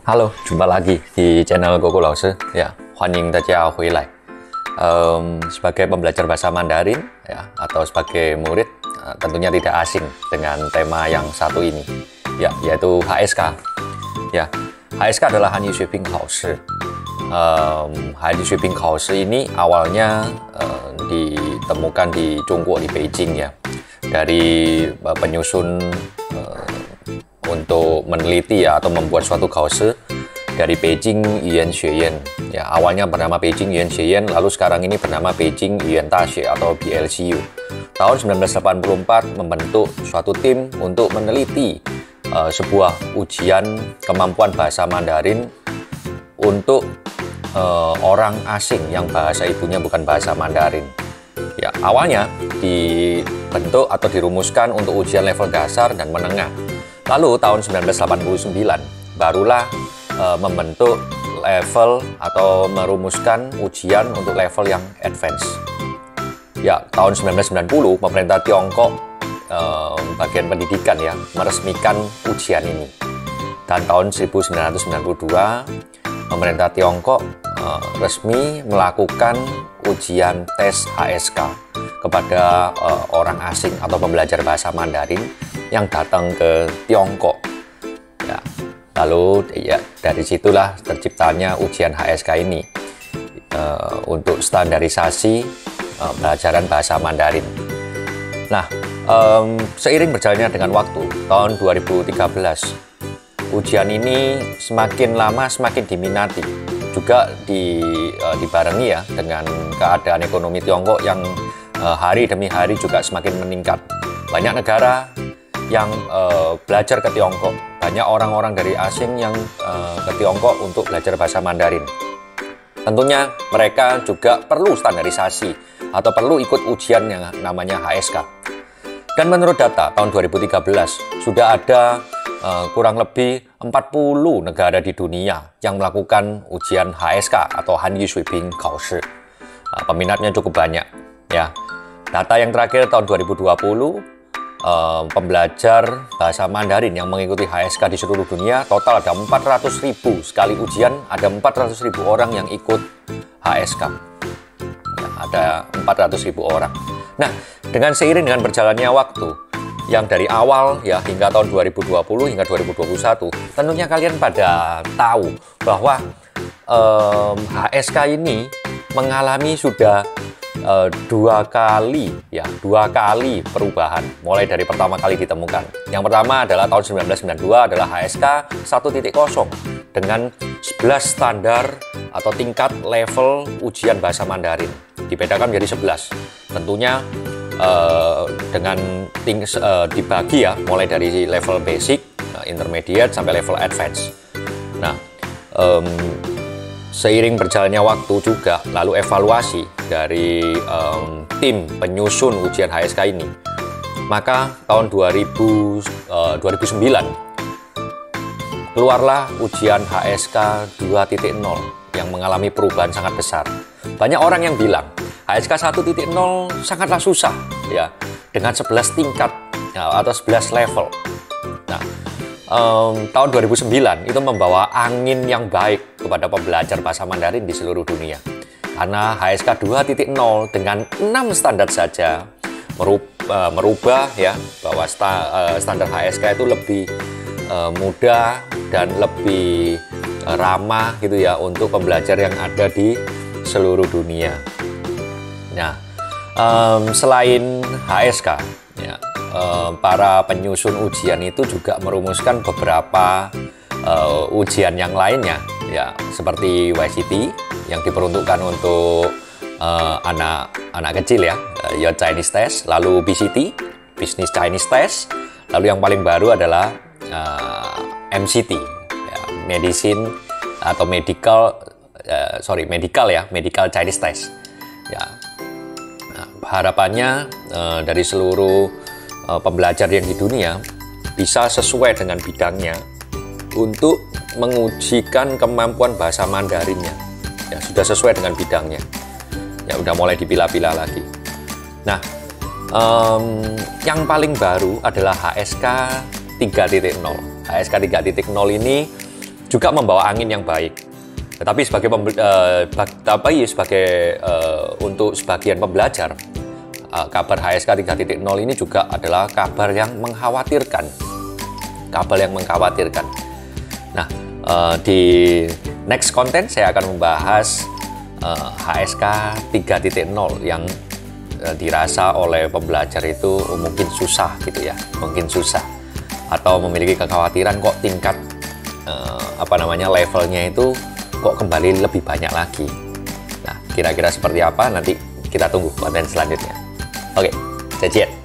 Halo, jumpa lagi di channel Koko Lause. Ya, 欢迎大家回来。Sebagai pembelajar bahasa Mandarin, ya, atau sebagai murid, tentunya tidak asing dengan tema yang satu ini, ya, yaitu HSK. Ya, HSK adalah Hanyu Xueping Kaoshi. Hanyu Xueping Kaoshi ini awalnya ditemukan di Zhongguo, di Beijing, ya, dari penyusun untuk meneliti, ya, atau membuat suatu kaoshi dari Beijing Yuan Xueyan. Ya, awalnya bernama Beijing Yuan Xueyan, lalu sekarang ini bernama Beijing Yuan Daxue atau BLCU. Tahun 1984 membentuk suatu tim untuk meneliti sebuah ujian kemampuan bahasa Mandarin untuk orang asing yang bahasa ibunya bukan bahasa Mandarin. Ya, awalnya dibentuk atau dirumuskan untuk ujian level dasar dan menengah. Lalu tahun 1989 barulah membentuk level atau merumuskan ujian untuk level yang advance. Ya, tahun 1990 pemerintah Tiongkok bagian pendidikan, ya, meresmikan ujian ini. Dan tahun 1992 pemerintah Tiongkok resmi melakukan ujian tes HSK kepada orang asing atau pembelajar bahasa Mandarin yang datang ke Tiongkok. Ya, lalu ya dari situlah terciptanya ujian HSK ini untuk standarisasi pelajaran bahasa Mandarin. Nah, seiring berjalannya dengan waktu, tahun 2013 ujian ini semakin lama semakin diminati, juga dibarengi, ya, dengan keadaan ekonomi Tiongkok yang hari demi hari juga semakin meningkat. Banyak negara yang belajar ke Tiongkok, banyak orang-orang dari asing yang ke Tiongkok untuk belajar bahasa Mandarin. Tentunya mereka juga perlu standarisasi atau perlu ikut ujian yang namanya HSK. Dan menurut data tahun 2013 sudah ada kurang lebih 40 negara di dunia yang melakukan ujian HSK atau Hanyu Xueping Kaoshi. Peminatnya cukup banyak, ya. Data yang terakhir tahun 2020, pembelajar bahasa Mandarin yang mengikuti HSK di seluruh dunia total ada 400.000 sekali ujian, ada 400.000 orang yang ikut HSK. Ya, ada 400.000 orang. Nah, seiring dengan berjalannya waktu, yang dari awal, ya, hingga tahun 2020 hingga 2021, tentunya kalian pada tahu bahwa HSK ini mengalami sudah dua kali perubahan mulai dari pertama kali ditemukan. Yang pertama adalah tahun 1992 adalah HSK 1.0 dengan 11 standar atau tingkat level ujian bahasa Mandarin, dibedakan menjadi 11. Tentunya dengan dibagi, ya, mulai dari level basic, intermediate sampai level advance. Nah, seiring berjalannya waktu juga lalu evaluasi dari tim penyusun ujian HSK ini, maka tahun 2009 keluarlah ujian HSK 2.0 yang mengalami perubahan sangat besar. Banyak orang yang bilang HSK 1.0 sangatlah susah, ya, dengan 11 tingkat, ya, atau 11 level. Nah, tahun 2009 itu membawa angin yang baik kepada pembelajar bahasa Mandarin di seluruh dunia. Karena HSK 2.0 dengan 6 standar saja merubah, ya, bahwa standar HSK itu lebih mudah dan lebih ramah, gitu, ya, untuk pembelajar yang ada di seluruh dunia. Nah, selain HSK, ya, para penyusun ujian itu juga merumuskan beberapa ujian yang lainnya, ya, seperti YCT yang diperuntukkan untuk anak kecil, ya, Your Chinese Test, lalu BCT, Business Chinese Test, lalu yang paling baru adalah MCT, ya, Medicine atau Medical Chinese Test, ya. Nah, harapannya dari seluruh pembelajar yang di dunia bisa sesuai dengan bidangnya untuk mengujikan kemampuan bahasa Mandarinnya, ya, sudah sesuai dengan bidangnya, ya, udah mulai dipilah-pilah lagi. Nah, yang paling baru adalah HSK 3.0. HSK 3.0 ini juga membawa angin yang baik. Tetapi untuk sebagian pembelajar, kabar HSK 3.0 ini juga adalah kabar yang mengkhawatirkan. Nah, di next content saya akan membahas HSK 3.0 yang dirasa oleh pembelajar itu mungkin susah gitu ya, atau memiliki kekhawatiran kok tingkat levelnya itu kok kembali lebih banyak lagi. Nah, kira-kira seperti apa nanti kita tunggu konten selanjutnya. Oke, 再见。